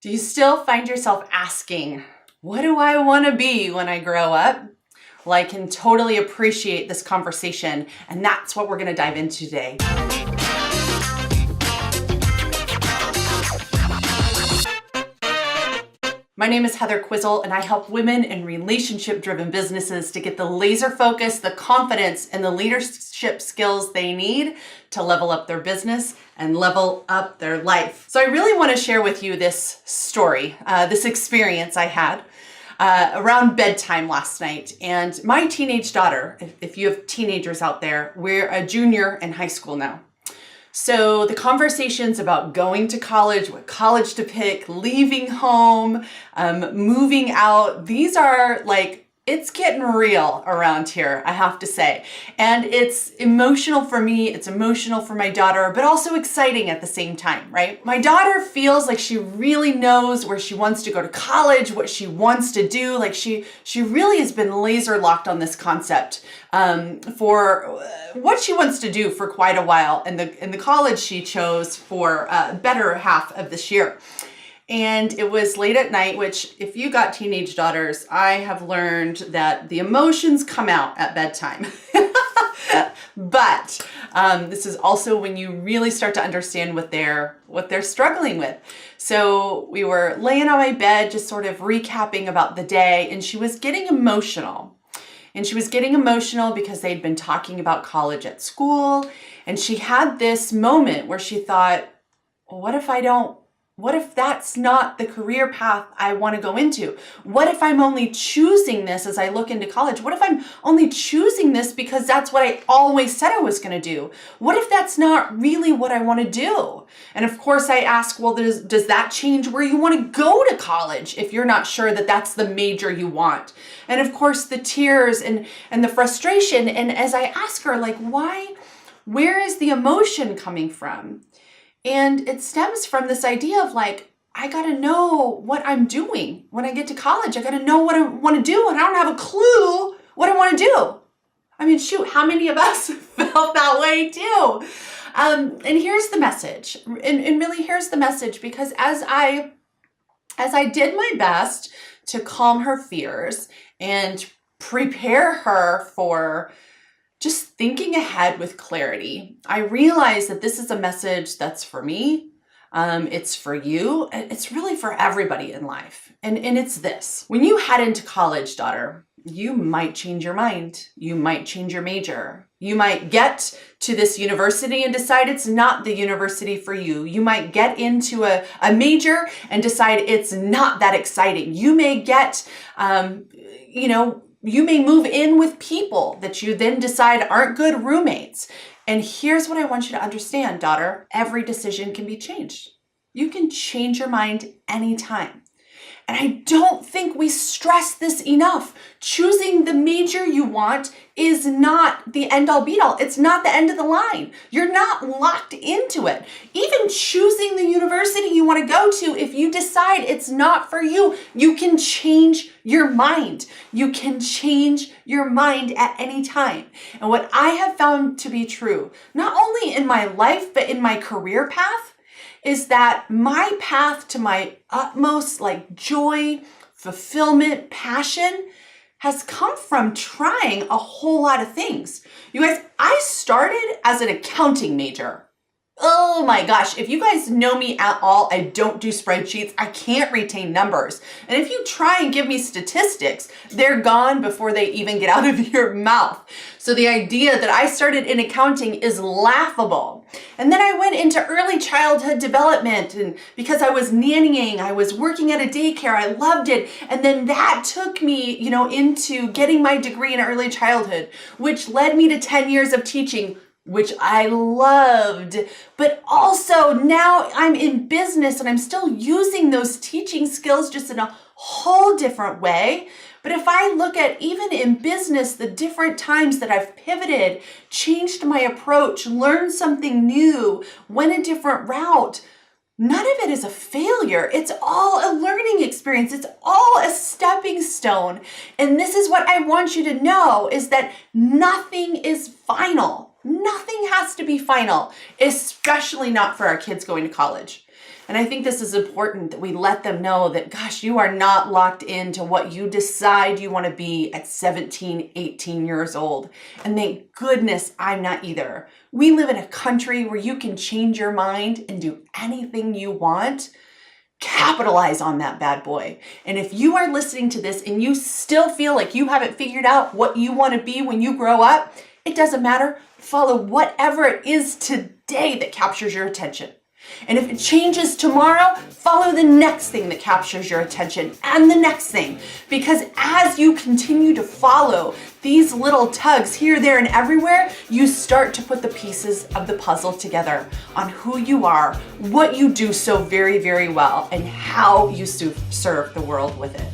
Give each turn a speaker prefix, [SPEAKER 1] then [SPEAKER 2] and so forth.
[SPEAKER 1] Do you still find yourself asking, what do I want to be when I grow up? Well, I can totally appreciate this conversation, and that's what we're going to dive into today. My name is Heather Quisel, and I help women in relationship-driven businesses to get the laser focus, the confidence, and the leadership skills they need to level up their business and level up their life. So I really want to share with you this story, this experience I had around bedtime last night. And my teenage daughter, if you have teenagers out there, we're a junior in high school now. So the conversations about going to college, what college to pick, leaving home, moving out, these are like, it's getting real around here, I have to say. And it's emotional for me, it's emotional for my daughter, but also exciting at the same time, right? My daughter feels like she really knows where she wants to go to college, what she wants to do. Like she really has been laser locked on this concept for what she wants to do for quite a while. And the college she chose for better half of this year. And it was late at night, which if you got teenage daughters, I have learned that the emotions come out at bedtime. But this is also when you really start to understand what they're struggling with. So we were laying on my bed, just sort of recapping about the day, and she was getting emotional. And she was getting emotional because they'd been talking about college at school. And she had this moment where she thought, well, what if that's not the career path I want to go into? What if I'm only choosing this as I look into college? What if I'm only choosing this because that's what I always said I was going to do? What if that's not really what I want to do? And of course I ask, well, does that change where you want to go to college if you're not sure that that's the major you want? And of course the tears and the frustration. And as I ask her, like, where is the emotion coming from? And it stems from this idea of like, I got to know what I'm doing when I get to college. I got to know what I want to do, and I don't have a clue what I want to do. I mean, shoot, how many of us felt that way too? And here's the message. And really here's the message, because as I did my best to calm her fears and prepare her for just thinking ahead with clarity, I realized that this is a message that's for me. It's for you. It's really for everybody in life. And it's this. When you head into college, daughter, you might change your mind. You might change your major. You might get to this university and decide it's not the university for you. You might get into a major and decide it's not that exciting. You may get, you may move in with people that you then decide aren't good roommates. And here's what I want you to understand, daughter. Every decision can be changed. You can change your mind anytime. And I don't think we stress this enough. Choosing the major you want is not the end all be all. It's not the end of the line. You're not locked into it. Even choosing the university you want to go to, if you decide it's not for you, you can change your mind. You can change your mind at any time. And what I have found to be true, not only in my life, but in my career path, is that my path to my utmost joy, fulfillment, passion has come from trying a whole lot of things. You guys, I started as an accounting major. Oh my gosh, if you guys know me at all, I don't do spreadsheets. I can't retain numbers. And if you try and give me statistics, they're gone before they even get out of your mouth. So the idea that I started in accounting is laughable. And then I went into early childhood development, and because I was nannying, I was working at a daycare, I loved it. And then that took me, into getting my degree in early childhood, which led me to 10 years of teaching, which I loved. But also now I'm in business and I'm still using those teaching skills just in a whole different way. But if I look at even in business, the different times that I've pivoted, changed my approach, learned something new, went a different route, none of it is a failure. It's all a learning experience. It's all a stepping stone. And this is what I want you to know, is that nothing is final. Nothing has to be final, especially not for our kids going to college. And I think this is important that we let them know that, gosh, you are not locked into what you decide you want to be at 17, 18 years old. And thank goodness I'm not either. We live in a country where you can change your mind and do anything you want. Capitalize on that bad boy. And if you are listening to this and you still feel like you haven't figured out what you want to be when you grow up, it doesn't matter. Follow whatever it is today that captures your attention. And if it changes tomorrow, follow the next thing that captures your attention and the next thing. Because as you continue to follow these little tugs here, there, and everywhere, you start to put the pieces of the puzzle together on who you are, what you do so very, very well, and how you serve the world with it.